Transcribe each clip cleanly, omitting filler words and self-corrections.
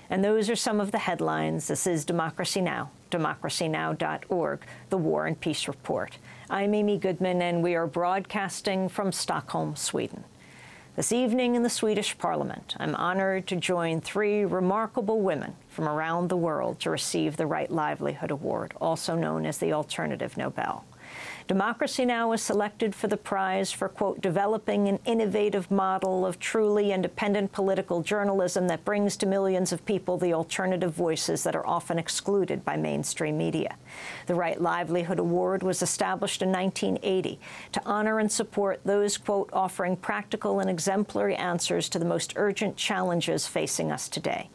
And those are some of the headlines. This is Democracy Now!, democracynow.org, the War and Peace Report. I'm Amy Goodman, and we are broadcasting from Stockholm, Sweden. This evening in the Swedish Parliament, I'm honored to join three remarkable women from around the world to receive the Right Livelihood Award, also known as the Alternative Nobel. Democracy Now! Was selected for the prize for, quote, developing an innovative model of truly independent political journalism that brings to millions of people the alternative voices that are often excluded by mainstream media. The Right Livelihood Award was established in 1980 to honor and support those, quote, offering practical and exemplary answers to the most urgent challenges facing us today.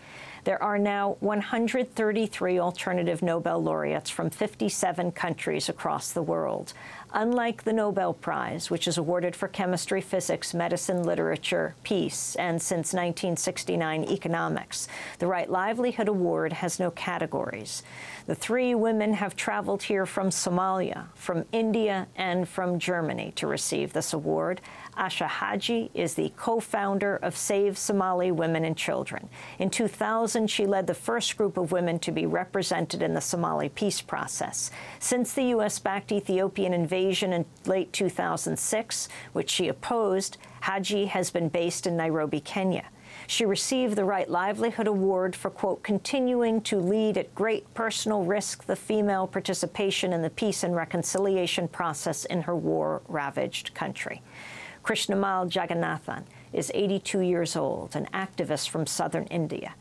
There are now 133 alternative Nobel laureates from 57 countries across the world. Unlike the Nobel Prize, which is awarded for chemistry, physics, medicine, literature, peace, and since 1969, economics, the Right Livelihood Award has no categories. The three women have traveled here from Somalia, from India, and from Germany to receive this award. Asha Hagi is the co-founder of Save Somali Women and Children. In 2000, she led the first group of women to be represented in the Somali peace process. Since the U.S.-backed Ethiopian invasion in late 2006, which she opposed, Hagi has been based in Nairobi, Kenya. She received the Right Livelihood Award for, quote, continuing to lead at great personal risk the female participation in the peace and reconciliation process in her war-ravaged country. Krishnammal Jagannathan is 82 years old, an activist from southern India.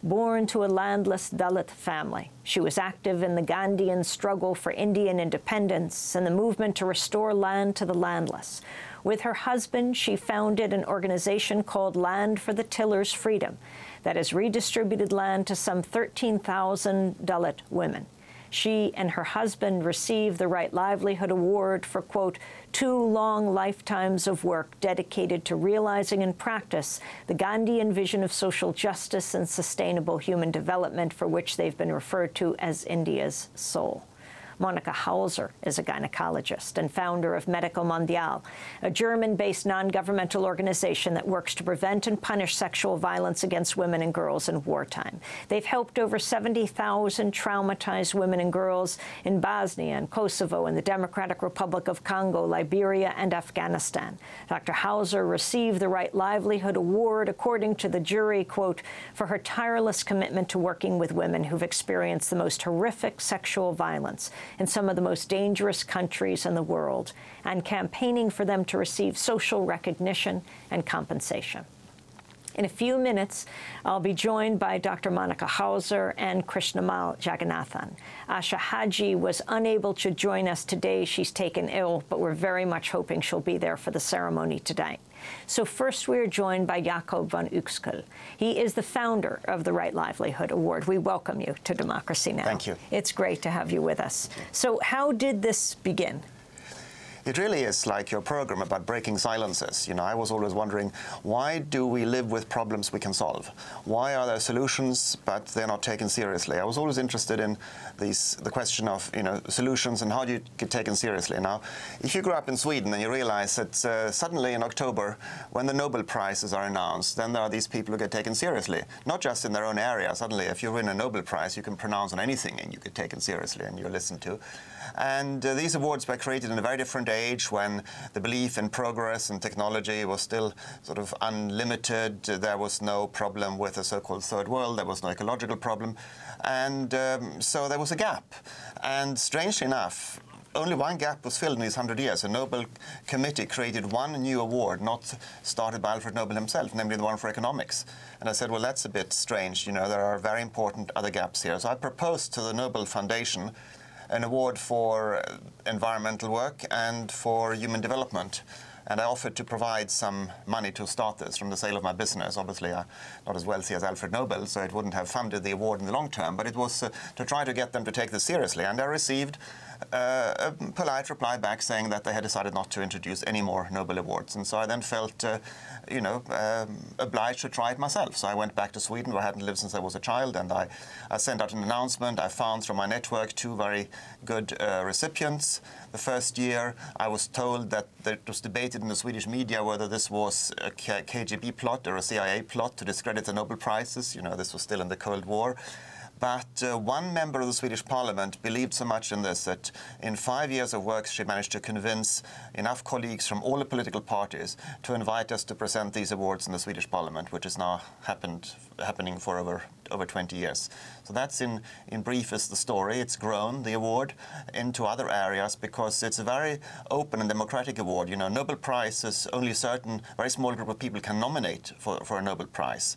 Born to a landless Dalit family, she was active in the Gandhian struggle for Indian independence and the movement to restore land to the landless. With her husband, she founded an organization called Land for the Tiller's Freedom that has redistributed land to some 13,000 Dalit women. She and her husband received the Right Livelihood Award for, quote, 2 long lifetimes of work dedicated to realizing in practice the Gandhian vision of social justice and sustainable human development, for which they've been referred to as India's soul. Monika Hauser is a gynecologist and founder of Medica Mondiale, a German-based non-governmental organization that works to prevent and punish sexual violence against women and girls in wartime. They've helped over 70,000 traumatized women and girls in Bosnia and Kosovo and the Democratic Republic of Congo, Liberia, and Afghanistan. Dr. Hauser received the Right Livelihood Award, according to the jury, quote, for her tireless commitment to working with women who've experienced the most horrific sexual violence in some of the most dangerous countries in the world, and campaigning for them to receive social recognition and compensation. In a few minutes, I'll be joined by Dr. Monika Hauser and Krishnammal Jagannathan. Asha Hagi was unable to join us today. She's taken ill, but we're very much hoping she'll be there for the ceremony tonight. So first, we are joined by Jakob von Uexkull. He is the founder of the Right Livelihood Award. We welcome you to Democracy Now! Thank you. It's great to have you with us. So how did this begin? It really is like your program about breaking silences. You know, I was always wondering, why do we live with problems we can solve? Why are there solutions, but they're not taken seriously? I was always interested in the question of, you know, solutions and how do you get taken seriously. Now, if you grew up in Sweden and you realize that suddenly in October, when the Nobel Prizes are announced, then there are these people who get taken seriously, not just in their own area. Suddenly, if you win a Nobel Prize, you can pronounce on anything and you get taken seriously and you're listened to. And these awards were created in a very different age, when the belief in progress and technology was still sort of unlimited. There was no problem with the so-called third world. There was no ecological problem. And so there was a gap. And strangely enough, only one gap was filled in these 100 years. A Nobel Committee created one new award, not started by Alfred Nobel himself, namely the one for economics. And I said, well, that's a bit strange. You know, there are very important other gaps here. So I proposed to the Nobel Foundation an award for environmental work and for human development. And I offered to provide some money to start this from the sale of my business. Obviously, I'm not as wealthy as Alfred Nobel, so it wouldn't have funded the award in the long term, but it was to try to get them to take this seriously. And I received a polite reply back saying that they had decided not to introduce any more Nobel Awards. And so I then felt, obliged to try it myself. So I went back to Sweden, where I hadn't lived since I was a child, and I sent out an announcement. I found through my network 2 very good recipients. The first year, I was told that it was debated in the Swedish media whether this was a KGB plot or a CIA plot to discredit the Nobel Prizes. This was still in the Cold War. But one member of the Swedish parliament believed so much in this that in 5 years of work she managed to convince enough colleagues from all the political parties to invite us to present these awards in the Swedish parliament, which is now happening for over 20 years. So that's in brief is the story. It's grown, the award, into other areas because it's a very open and democratic award. Nobel Prizes, only a certain very small group of people can nominate for a Nobel Prize.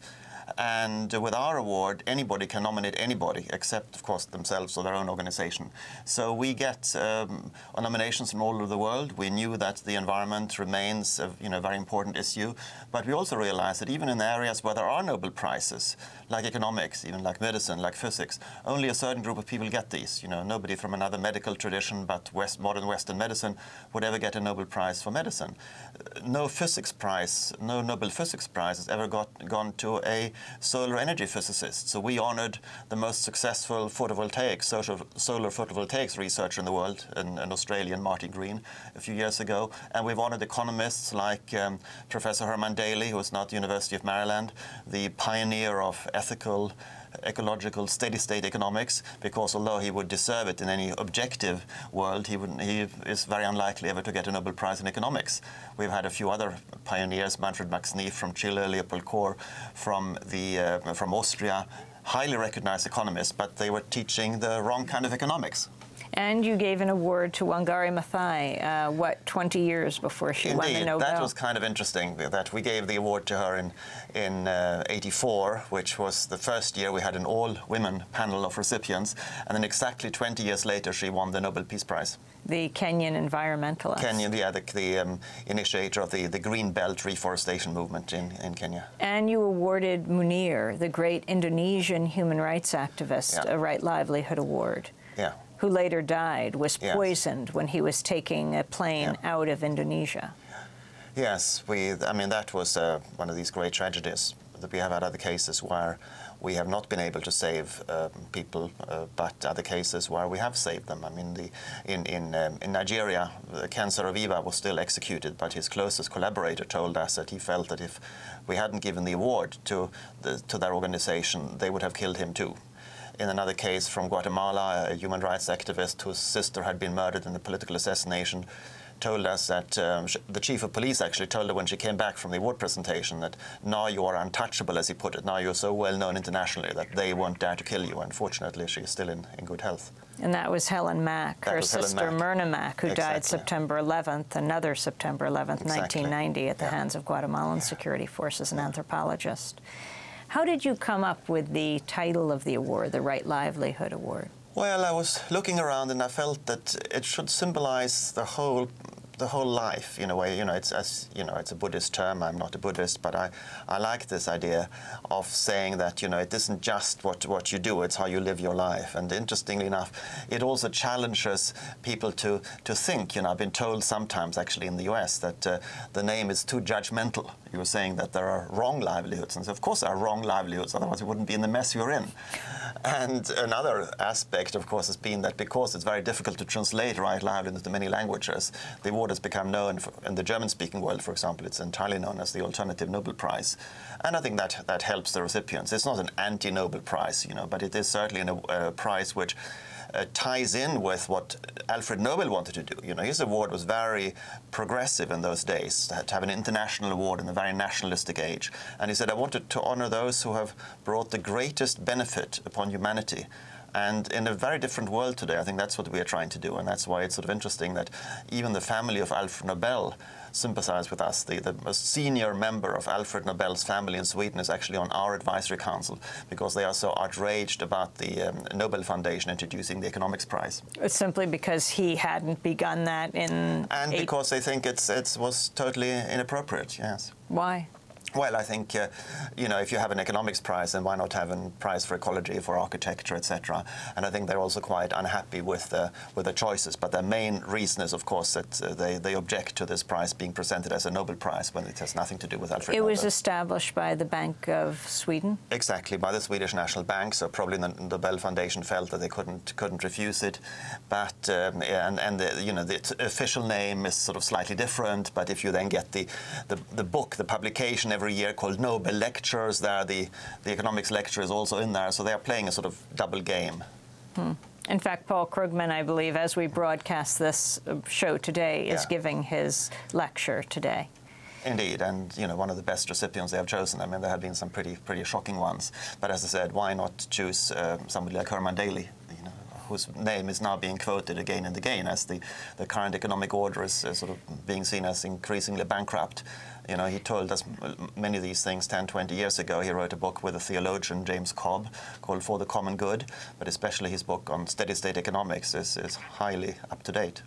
And with our award, anybody can nominate anybody, except, of course, themselves or their own organization. So we get nominations from all over the world. We knew that the environment remains a very important issue. But we also realized that even in areas where there are Nobel Prizes, like economics, even like medicine, like physics, only a certain group of people get these. Nobody from another medical tradition, but modern Western medicine would ever get a Nobel Prize for medicine. No physics prize, no Nobel Physics Prize has ever gone to a solar energy physicist. So we honored the most successful solar photovoltaics researcher in the world, an Australian, Martin Green, a few years ago. And we've honored economists like Professor Herman Daly, who is now at the University of Maryland, the pioneer of ethical, ecological, steady-state economics, because although he would deserve it in any objective world, he is very unlikely ever to get a Nobel Prize in economics. We've had a few other pioneers, Manfred Max Neef from Chile, Leopold Kohr from Austria, highly recognized economists, but they were teaching the wrong kind of economics. And you gave an award to Wangari Maathai, 20 years before she won the Nobel? That was kind of interesting, that we gave the award to her in '84, which was the first year we had an all-women panel of recipients, and then exactly 20 years later she won the Nobel Peace Prize. The Kenyan environmentalist. Kenyan, yeah, the initiator of the Green Belt reforestation movement in Kenya. And you awarded Munir, the great Indonesian human rights activist, a Right Livelihood Award. Yeah. Who later died, was poisoned when he was taking a plane out of Indonesia. Yes, that was one of these great tragedies that we have had other cases where we have not been able to save people, but other cases where we have saved them. In Nigeria, Ken Saro-Wiwa was still executed, but his closest collaborator told us that he felt that if we hadn't given the award to their organization, they would have killed him too. In another case from Guatemala, a human rights activist whose sister had been murdered in a political assassination told us that the chief of police actually told her when she came back from the award presentation that now you are untouchable, as he put it. Now you're so well known internationally that they won't dare to kill you. Unfortunately, she is still in good health. And that was Helen Mack, her sister Myrna Mack, who died September 11th, another September 11th, 1990, at the hands of Guatemalan security forces, an anthropologist. How did you come up with the title of the award, the Right Livelihood Award? Well, I was looking around and I felt that it should symbolize the whole life in a way. It's a Buddhist term. I'm not a Buddhist, but I like this idea of saying that it isn't just what you do, it's how you live your life. And interestingly enough, it also challenges people to think. I've been told sometimes, actually in the US, that the name is too judgmental. You were saying that there are wrong livelihoods, and so of course there are wrong livelihoods, otherwise we wouldn't be in the mess we're in. And another aspect, of course, has been that because it's very difficult to translate right livelihood into many languages, the award has become known in the German-speaking world, for example. It's entirely known as the Alternative Nobel Prize. And I think that helps the recipients. It's not an anti-Nobel Prize, but it is certainly a prize which ties in with what Alfred Nobel wanted to do. His award was very progressive in those days, to have an international award in a very nationalistic age. And he said, I wanted to honor those who have brought the greatest benefit upon humanity. And in a very different world today, I think that's what we are trying to do. And that's why it's sort of interesting that even the family of Alfred Nobel sympathize with us. The most senior member of Alfred Nobel's family in Sweden is actually on our advisory council because they are so outraged about the Nobel Foundation introducing the economics prize. It's simply because he hadn't begun that in... And because they think it was totally inappropriate, yes. Why? Well, I think, you know, if you have an economics prize, then why not have a prize for ecology, for architecture, etc. And I think they're also quite unhappy with the choices. But their main reason is, of course, that they object to this prize being presented as a Nobel Prize when it has nothing to do with Alfred Nobel. It was established by the Bank of Sweden? Exactly, by the Swedish National Bank. So probably the Nobel Foundation felt that they couldn't refuse it. But you know, the official name is sort of slightly different. But if you then get the book, the publication every year called Nobel Lectures, there the economics lecture is also in there, so they are playing a sort of double game. In fact, Paul Krugman, I believe, as we broadcast this show today, is giving his lecture today. Indeed, and you know, one of the best recipients they have chosen. I mean, there have been some pretty shocking ones, but as I said, why not choose somebody like Herman Daly, you know, whose name is now being quoted again and again as the current economic order is sort of being seen as increasingly bankrupt. You know, he told us many of these things 10, 20 years ago. He wrote a book with a theologian, James Cobb, called For the Common Good, but especially his book on steady-state economics is highly up to date.